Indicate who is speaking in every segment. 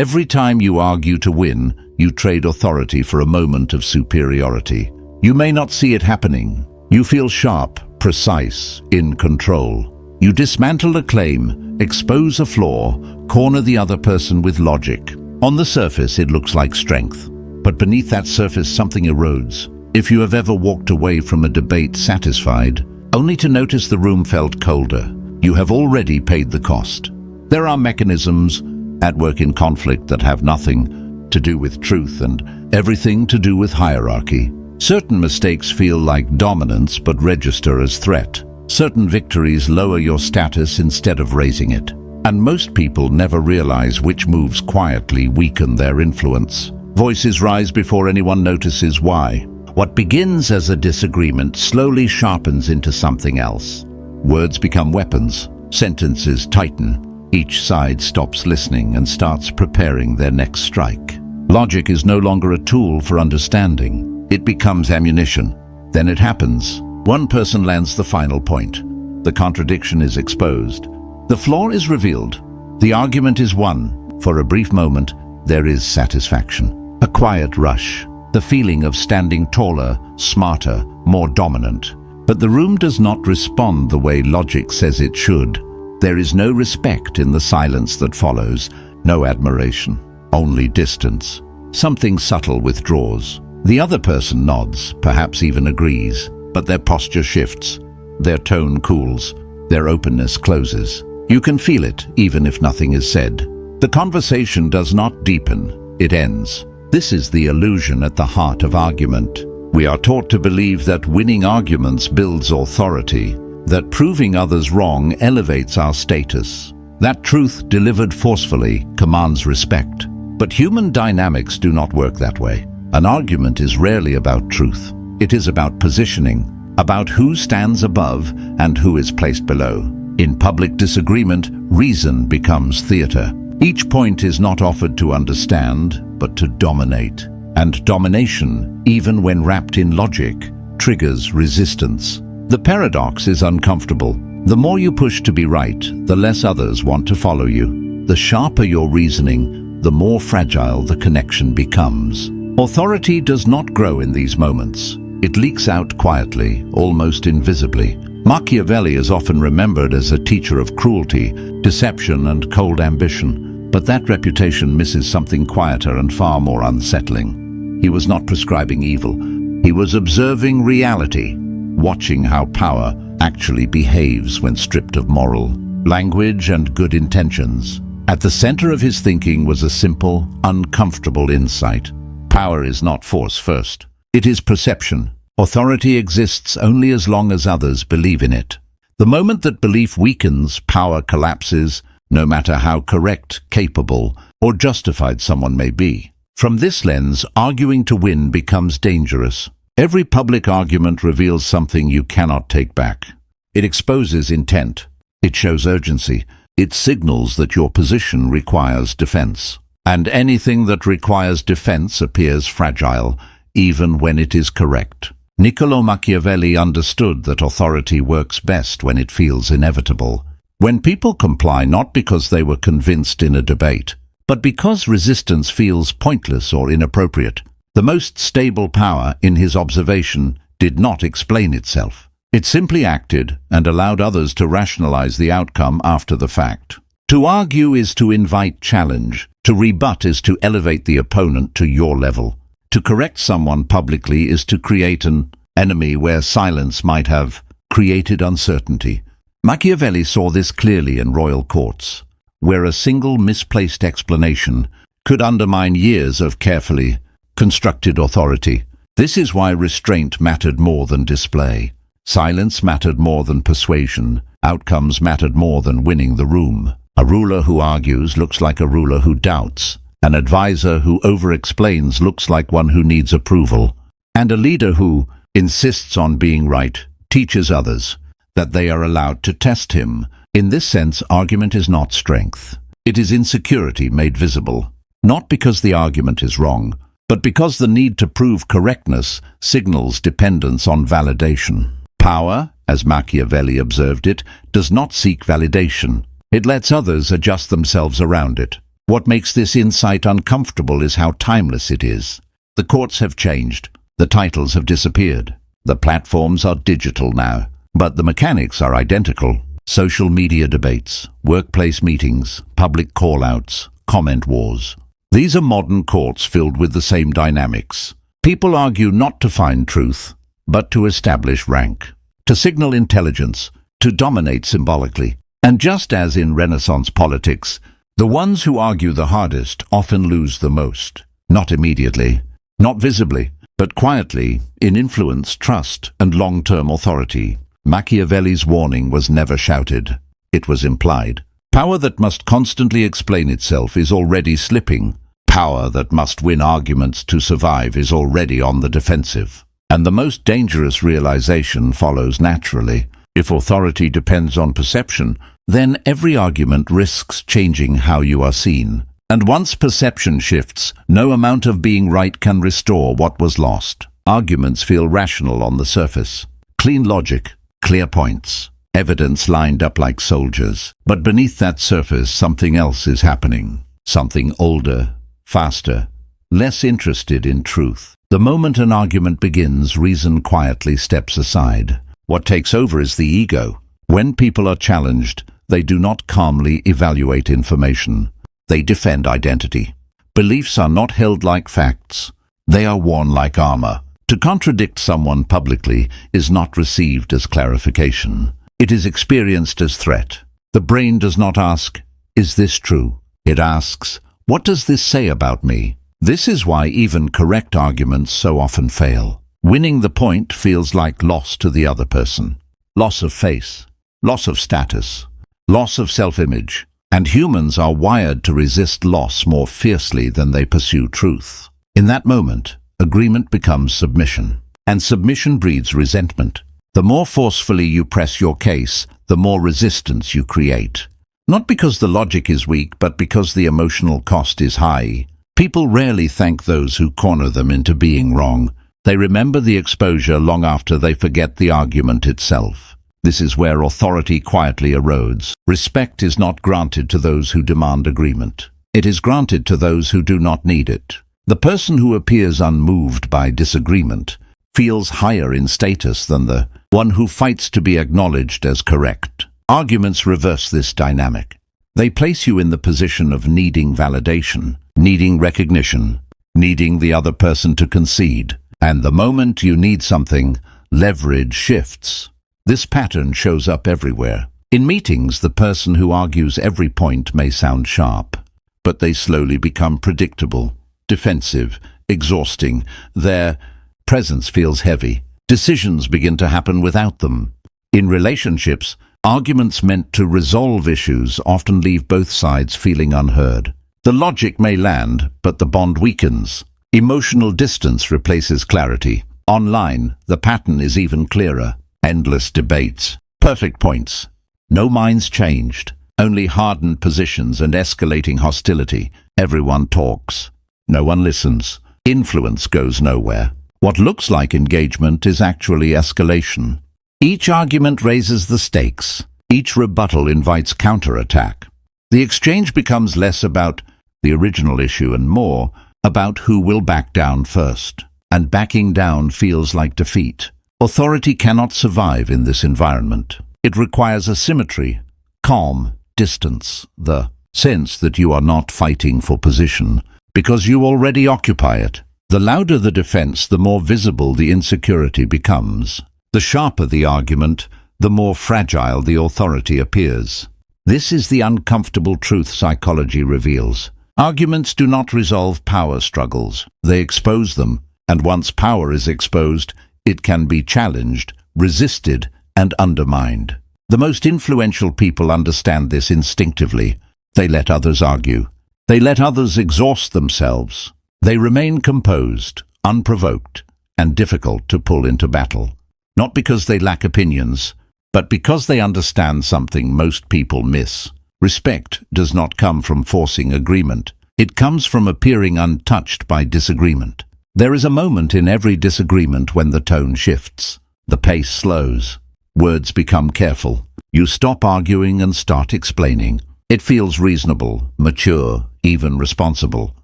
Speaker 1: Every time you argue to win, you trade authority for a moment of superiority. You may not see it happening. You feel sharp, precise, in control. You dismantle a claim, expose a flaw, corner the other person with logic. On the surface, it looks like strength. But beneath that surface, something erodes. If you have ever walked away from a debate satisfied, only to notice the room felt colder, you have already paid the cost. There are mechanisms at work in conflict that have nothing to do with truth and everything to do with hierarchy. Certain mistakes feel like dominance but register as threat. Certain victories lower your status instead of raising it. And most people never realize which moves quietly weaken their influence. Voices rise before anyone notices why. What begins as a disagreement slowly sharpens into something else. Words become weapons. Sentences tighten. Each side stops listening and starts preparing their next strike. Logic is no longer a tool for understanding. It becomes ammunition. Then it happens. One person lands the final point. The contradiction is exposed. The flaw is revealed. The argument is won. For a brief moment, there is satisfaction. A quiet rush. The feeling of standing taller, smarter, more dominant. But the room does not respond the way logic says it should. There is no respect in the silence that follows, no admiration, only distance. Something subtle withdraws. The other person nods, perhaps even agrees, but their posture shifts, their tone cools, their openness closes. You can feel it, even if nothing is said. The conversation does not deepen, it ends. This is the illusion at the heart of argument. We are taught to believe that winning arguments builds authority, that proving others wrong elevates our status. That truth delivered forcefully commands respect. But human dynamics do not work that way. An argument is rarely about truth. It is about positioning, about who stands above and who is placed below. In public disagreement, reason becomes theater. Each point is not offered to understand, but to dominate. And domination, even when wrapped in logic, triggers resistance. The paradox is uncomfortable. The more you push to be right, the less others want to follow you. The sharper your reasoning, the more fragile the connection becomes. Authority does not grow in these moments. It leaks out quietly, almost invisibly. Machiavelli is often remembered as a teacher of cruelty, deception, and cold ambition. But that reputation misses something quieter and far more unsettling. He was not prescribing evil. He was observing reality, watching how power actually behaves when stripped of moral, language, and good intentions. At the center of his thinking was a simple, uncomfortable insight. Power is not force first. It is perception. Authority exists only as long as others believe in it. The moment that belief weakens, power collapses, no matter how correct, capable, or justified someone may be. From this lens, arguing to win becomes dangerous. Every public argument reveals something you cannot take back. It exposes intent. It shows urgency. It signals that your position requires defense. And anything that requires defense appears fragile, even when it is correct. Niccolo Machiavelli understood that authority works best when it feels inevitable. When people comply not because they were convinced in a debate, but because resistance feels pointless or inappropriate. The most stable power, in his observation, did not explain itself. It simply acted and allowed others to rationalize the outcome after the fact. To argue is to invite challenge. To rebut is to elevate the opponent to your level. To correct someone publicly is to create an enemy where silence might have created uncertainty. Machiavelli saw this clearly in royal courts, where a single misplaced explanation could undermine years of carefully constructed authority. This is why restraint mattered more than display. Silence mattered more than persuasion. Outcomes mattered more than winning the room. A ruler who argues looks like a ruler who doubts. An advisor who over-explains looks like one who needs approval. And a leader who insists on being right teaches others that they are allowed to test him. In this sense, argument is not strength. It is insecurity made visible. Not because the argument is wrong, but because the need to prove correctness signals dependence on validation. Power, as Machiavelli observed it, does not seek validation. It lets others adjust themselves around it. What makes this insight uncomfortable is how timeless it is. The courts have changed. The titles have disappeared. The platforms are digital now. But the mechanics are identical. Social media debates, workplace meetings, public call-outs, comment wars. These are modern courts filled with the same dynamics. People argue not to find truth, but to establish rank, to signal intelligence, to dominate symbolically. And just as in Renaissance politics, the ones who argue the hardest often lose the most. Not immediately, not visibly, but quietly, in influence, trust, and long-term authority. Machiavelli's warning was never shouted. It was implied. Power that must constantly explain itself is already slipping. Power that must win arguments to survive is already on the defensive. And the most dangerous realization follows naturally. If authority depends on perception, then every argument risks changing how you are seen. And once perception shifts, no amount of being right can restore what was lost. Arguments feel rational on the surface. Clean logic, clear points, evidence lined up like soldiers. But beneath that surface, something else is happening. Something older, faster, less interested in truth. The moment an argument begins, reason quietly steps aside. What takes over is the ego. When people are challenged, they do not calmly evaluate information. They defend identity. Beliefs are not held like facts. They are worn like armor. To contradict someone publicly is not received as clarification. It is experienced as threat. The brain does not ask, "Is this true?" It asks, "What does this say about me?" This is why even correct arguments so often fail. Winning the point feels like loss to the other person. Loss of face, loss of status, loss of self-image. And humans are wired to resist loss more fiercely than they pursue truth. In that moment, agreement becomes submission. And submission breeds resentment. The more forcefully you press your case, the more resistance you create. Not because the logic is weak, but because the emotional cost is high. People rarely thank those who corner them into being wrong. They remember the exposure long after they forget the argument itself. This is where authority quietly erodes. Respect is not granted to those who demand agreement. It is granted to those who do not need it. The person who appears unmoved by disagreement feels higher in status than the one who fights to be acknowledged as correct. Arguments reverse this dynamic. They place you in the position of needing validation, needing recognition, needing the other person to concede. And the moment you need something, leverage shifts. This pattern shows up everywhere. In meetings, the person who argues every point may sound sharp, but they slowly become predictable, defensive, exhausting. Their presence feels heavy. Decisions begin to happen without them. In relationships, arguments meant to resolve issues often leave both sides feeling unheard. The logic may land, but the bond weakens. Emotional distance replaces clarity. Online, the pattern is even clearer. Endless debates, perfect points. No minds changed, only hardened positions and escalating hostility. Everyone talks. No one listens. Influence goes nowhere. What looks like engagement is actually escalation. Each argument raises the stakes. Each rebuttal invites counterattack. The exchange becomes less about the original issue and more about who will back down first. And backing down feels like defeat. Authority cannot survive in this environment. It requires a symmetry, calm, distance, the sense that you are not fighting for position because you already occupy it. The louder the defense, the more visible the insecurity becomes. The sharper the argument, the more fragile the authority appears. This is the uncomfortable truth psychology reveals. Arguments do not resolve power struggles. They expose them, and once power is exposed, it can be challenged, resisted, and undermined. The most influential people understand this instinctively. They let others argue. They let others exhaust themselves. They remain composed, unprovoked, and difficult to pull into battle. Not because they lack opinions, but because they understand something most people miss. Respect does not come from forcing agreement. It comes from appearing untouched by disagreement. There is a moment in every disagreement when the tone shifts. The pace slows. Words become careful. You stop arguing and start explaining. It feels reasonable, mature, even responsible.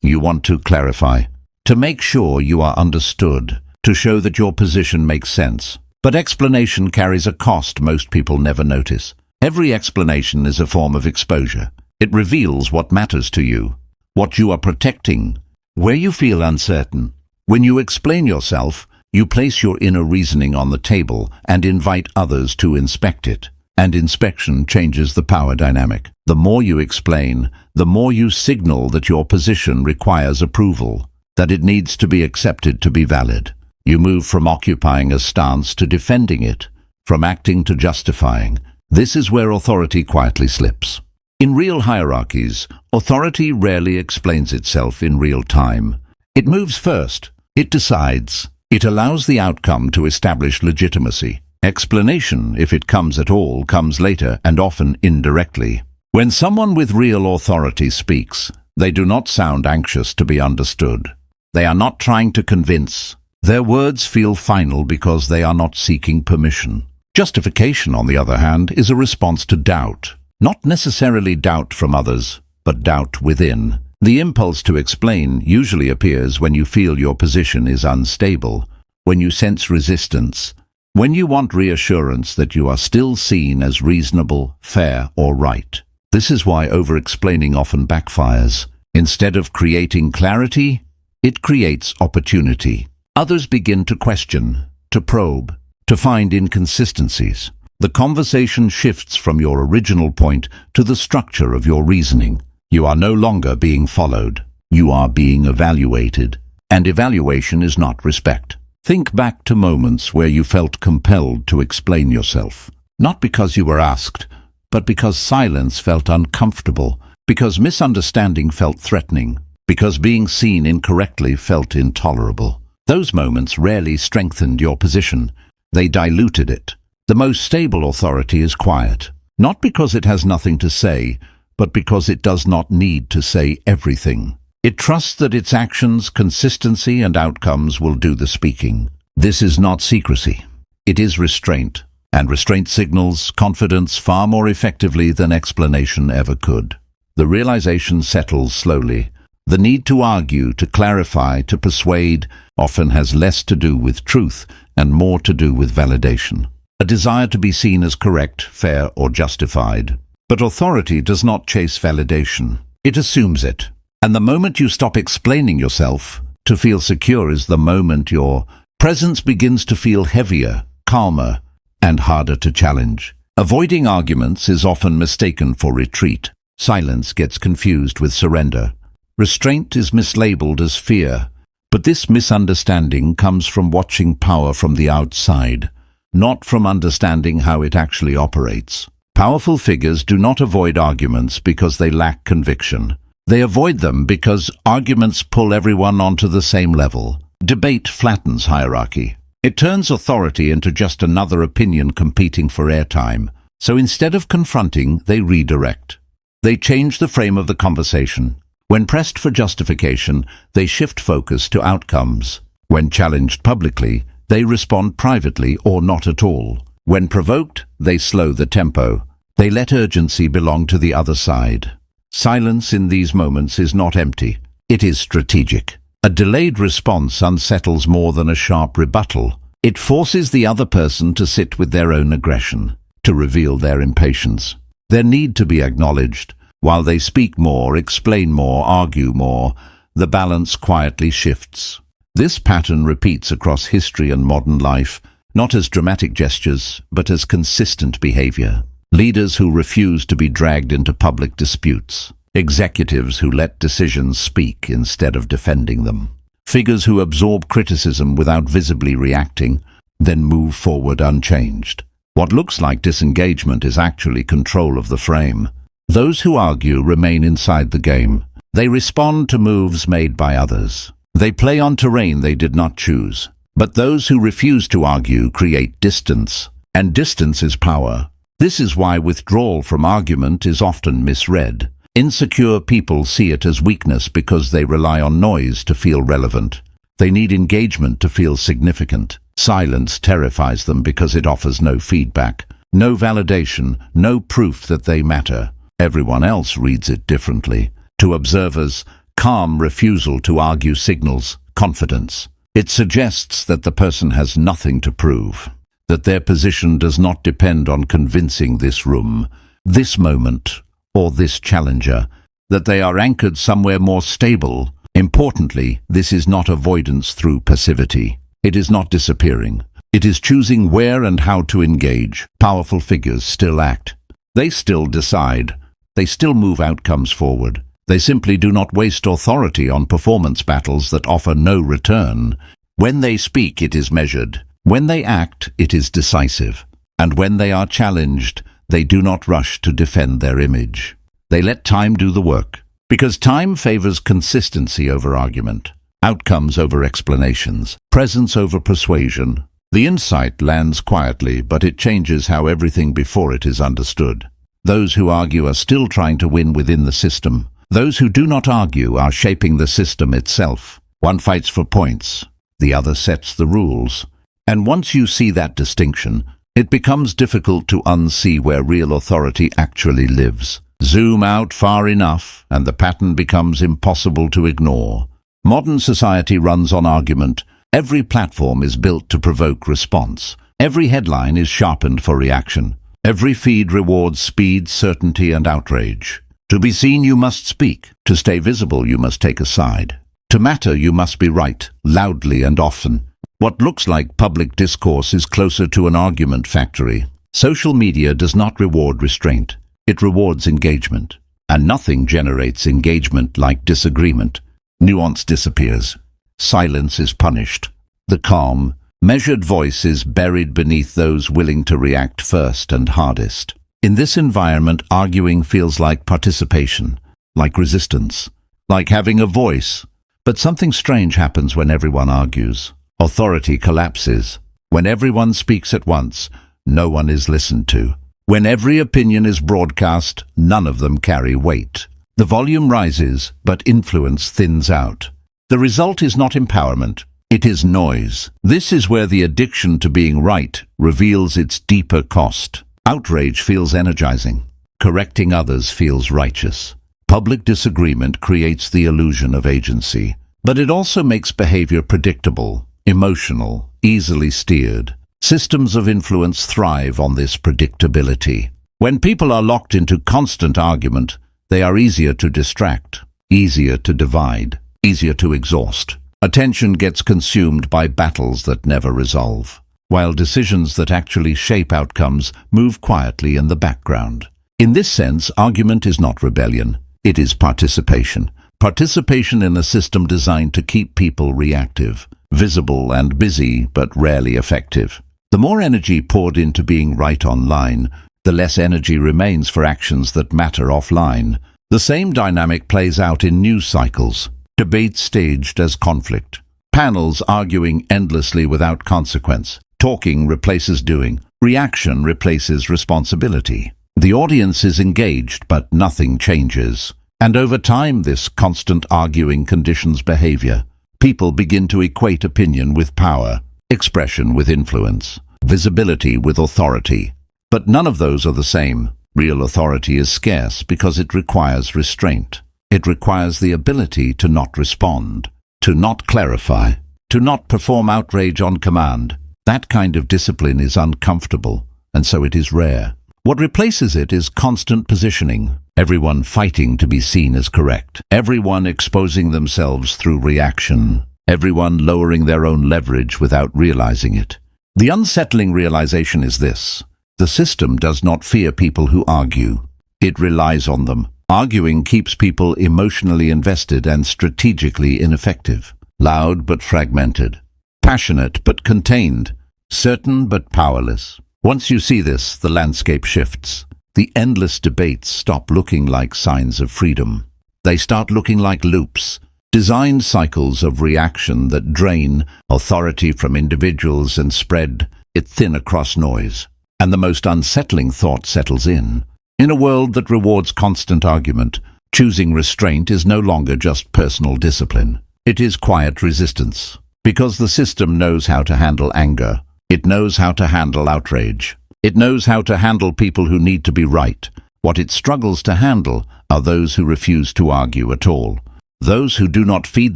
Speaker 1: You want to clarify, to make sure you are understood, to show that your position makes sense. But explanation carries a cost most people never notice. Every explanation is a form of exposure. It reveals what matters to you, what you are protecting, where you feel uncertain. When you explain yourself, you place your inner reasoning on the table and invite others to inspect it. And inspection changes the power dynamic. The more you explain, the more you signal that your position requires approval, that it needs to be accepted to be valid. You move from occupying a stance to defending it, from acting to justifying. This is where authority quietly slips. In real hierarchies, authority rarely explains itself in real time. It moves first. It decides. It allows the outcome to establish legitimacy. Explanation, if it comes at all, comes later and often indirectly. When someone with real authority speaks, they do not sound anxious to be understood. They are not trying to convince. Their words feel final because they are not seeking permission. Justification, on the other hand, is a response to doubt. Not necessarily doubt from others, but doubt within. The impulse to explain usually appears when you feel your position is unstable, when you sense resistance, when you want reassurance that you are still seen as reasonable, fair, or right. This is why over-explaining often backfires. Instead of creating clarity, it creates opportunity. Others begin to question, to probe, to find inconsistencies. The conversation shifts from your original point to the structure of your reasoning. You are no longer being followed. You are being evaluated. And evaluation is not respect. Think back to moments where you felt compelled to explain yourself. Not because you were asked, but because silence felt uncomfortable, because misunderstanding felt threatening, because being seen incorrectly felt intolerable. Those moments rarely strengthened your position. They diluted it. The most stable authority is quiet, not because it has nothing to say, but because it does not need to say everything. It trusts that its actions, consistency, and outcomes will do the speaking. This is not secrecy. It is restraint, and restraint signals confidence far more effectively than explanation ever could. The realization settles slowly. The need to argue, to clarify, to persuade often has less to do with truth and more to do with validation. A desire to be seen as correct, fair, or justified. But authority does not chase validation. It assumes it. And the moment you stop explaining yourself, to feel secure is the moment your presence begins to feel heavier, calmer, and harder to challenge. Avoiding arguments is often mistaken for retreat. Silence gets confused with surrender. Restraint is mislabeled as fear. But this misunderstanding comes from watching power from the outside, not from understanding how it actually operates. Powerful figures do not avoid arguments because they lack conviction. They avoid them because arguments pull everyone onto the same level. Debate flattens hierarchy. It turns authority into just another opinion competing for airtime. So instead of confronting, they redirect. They change the frame of the conversation. When pressed for justification, they shift focus to outcomes. When challenged publicly, they respond privately or not at all. When provoked, they slow the tempo. They let urgency belong to the other side. Silence in these moments is not empty. It is strategic. A delayed response unsettles more than a sharp rebuttal. It forces the other person to sit with their own aggression, to reveal their impatience, their need to be acknowledged. While they speak more, explain more, argue more, the balance quietly shifts. This pattern repeats across history and modern life, not as dramatic gestures, but as consistent behavior. Leaders who refuse to be dragged into public disputes. Executives who let decisions speak instead of defending them. Figures who absorb criticism without visibly reacting, then move forward unchanged. What looks like disengagement is actually control of the frame. Those who argue remain inside the game. They respond to moves made by others. They play on terrain they did not choose. But those who refuse to argue create distance. And distance is power. This is why withdrawal from argument is often misread. Insecure people see it as weakness because they rely on noise to feel relevant. They need engagement to feel significant. Silence terrifies them because it offers no feedback, no validation, no proof that they matter. Everyone else reads it differently. To observers, calm refusal to argue signals confidence. It suggests that the person has nothing to prove, that their position does not depend on convincing this room, this moment, or this challenger, that they are anchored somewhere more stable. Importantly, this is not avoidance through passivity. It is not disappearing. It is choosing where and how to engage. Powerful figures still act. They still decide. They still move outcomes forward. They simply do not waste authority on performance battles that offer no return. When they speak, it is measured. When they act, it is decisive. And when they are challenged, they do not rush to defend their image. They let time do the work. Because time favors consistency over argument, outcomes over explanations, presence over persuasion. The insight lands quietly, but it changes how everything before it is understood. Those who argue are still trying to win within the system. Those who do not argue are shaping the system itself. One fights for points, the other sets the rules. And once you see that distinction, it becomes difficult to unsee where real authority actually lives. Zoom out far enough, and the pattern becomes impossible to ignore. Modern society runs on argument. Every platform is built to provoke response. Every headline is sharpened for reaction. Every feed rewards speed, certainty, and outrage. To be seen, you must speak. To stay visible, you must take a side. To matter, you must be right, loudly and often. What looks like public discourse is closer to an argument factory. Social media does not reward restraint. It rewards engagement. And nothing generates engagement like disagreement. Nuance disappears. Silence is punished. The calm, measured voice is buried beneath those willing to react first and hardest. In this environment, arguing feels like participation, like resistance, like having a voice. But something strange happens when everyone argues. Authority collapses. When everyone speaks at once, no one is listened to. When every opinion is broadcast, none of them carry weight. The volume rises, but influence thins out. The result is not empowerment, it is noise. This is where the addiction to being right reveals its deeper cost. Outrage feels energizing. Correcting others feels righteous. Public disagreement creates the illusion of agency. But it also makes behavior predictable, emotional, easily steered. Systems of influence thrive on this predictability. When people are locked into constant argument, they are easier to distract, easier to divide, easier to exhaust. Attention gets consumed by battles that never resolve, while decisions that actually shape outcomes move quietly in the background. In this sense, argument is not rebellion. It is participation. Participation in a system designed to keep people reactive, visible and busy, but rarely effective. The more energy poured into being right online, the less energy remains for actions that matter offline. The same dynamic plays out in news cycles. Debate staged as conflict. Panels arguing endlessly without consequence. Talking replaces doing. Reaction replaces responsibility. The audience is engaged, but nothing changes. And over time, this constant arguing conditions behavior. People begin to equate opinion with power, expression with influence, visibility with authority. But none of those are the same. Real authority is scarce because it requires restraint. It requires the ability to not respond, to not clarify, to not perform outrage on command. That kind of discipline is uncomfortable, and so it is rare. What replaces it is constant positioning, everyone fighting to be seen as correct, everyone exposing themselves through reaction, everyone lowering their own leverage without realizing it. The unsettling realization is this: the system does not fear people who argue. It relies on them. Arguing keeps people emotionally invested and strategically ineffective. Loud but fragmented. Passionate but contained. Certain but powerless. Once you see this, the landscape shifts. The endless debates stop looking like signs of freedom. They start looking like loops, designed cycles of reaction that drain authority from individuals and spread it thin across noise. And the most unsettling thought settles in. In a world that rewards constant argument, choosing restraint is no longer just personal discipline. It is quiet resistance. Because the system knows how to handle anger. It knows how to handle outrage. It knows how to handle people who need to be right. What it struggles to handle are those who refuse to argue at all, those who do not feed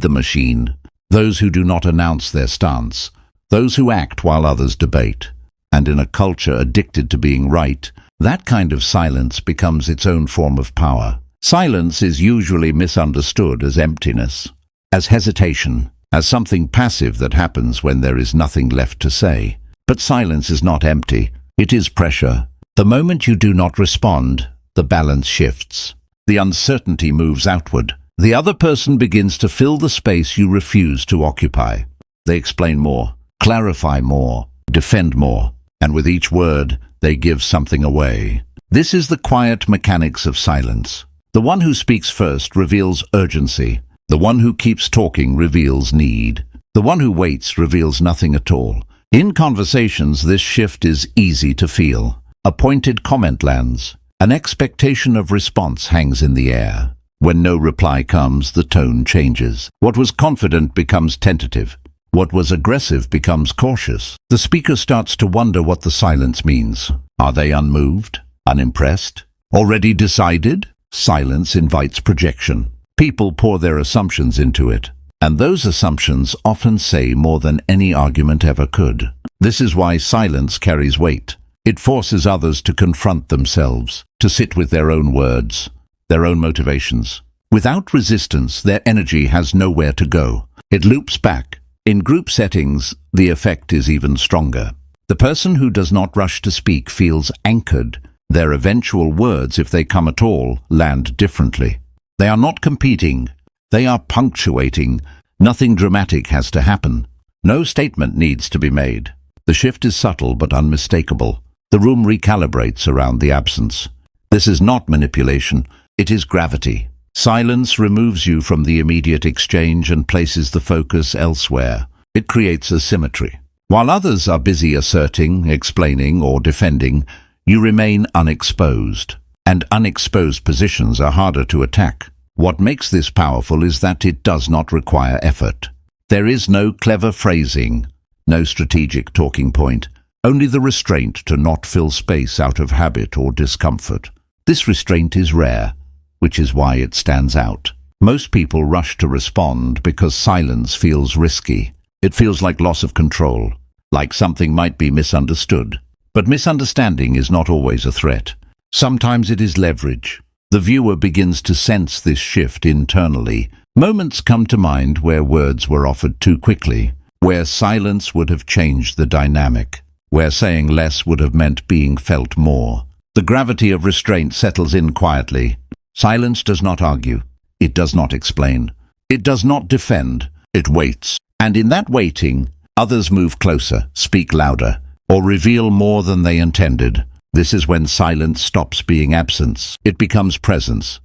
Speaker 1: the machine, those who do not announce their stance, those who act while others debate. And in a culture addicted to being right, that kind of silence becomes its own form of power. Silence is usually misunderstood as emptiness, as hesitation, as something passive that happens when there is nothing left to say. But silence is not empty. It is pressure. The moment you do not respond, the balance shifts. The uncertainty moves outward. The other person begins to fill the space you refuse to occupy. They explain more, clarify more, defend more, and with each word, they give something away. This is the quiet mechanics of silence. The one who speaks first reveals urgency. The one who keeps talking reveals need. The one who waits reveals nothing at all. In conversations, this shift is easy to feel. A pointed comment lands. An expectation of response hangs in the air. When no reply comes, the tone changes. What was confident becomes tentative. What was aggressive becomes cautious. The speaker starts to wonder what the silence means. Are they unmoved? Unimpressed? Already decided? Silence invites projection. People pour their assumptions into it, and those assumptions often say more than any argument ever could. This is why silence carries weight. It forces others to confront themselves, to sit with their own words, their own motivations. Without resistance, their energy has nowhere to go. It loops back. In group settings, the effect is even stronger. The person who does not rush to speak feels anchored. Their eventual words, if they come at all, land differently. They are not competing. They are punctuating. Nothing dramatic has to happen. No statement needs to be made. The shift is subtle but unmistakable. The room recalibrates around the absence. This is not manipulation. It is gravity. Silence removes you from the immediate exchange and places the focus elsewhere. It creates a symmetry. While others are busy asserting, explaining, or defending, you remain unexposed. And unexposed positions are harder to attack. What makes this powerful is that it does not require effort. There is no clever phrasing, no strategic talking point, only the restraint to not fill space out of habit or discomfort. This restraint is rare, which is why it stands out. Most people rush to respond because silence feels risky. It feels like loss of control, like something might be misunderstood. But misunderstanding is not always a threat. Sometimes it is leverage. The viewer begins to sense this shift internally. Moments come to mind where words were offered too quickly, where silence would have changed the dynamic, where saying less would have meant being felt more. The gravity of restraint settles in quietly. Silence does not argue. It does not explain. It does not defend. It waits. And in that waiting, others move closer, speak louder, or reveal more than they intended. This is when silence stops being absence. It becomes presence.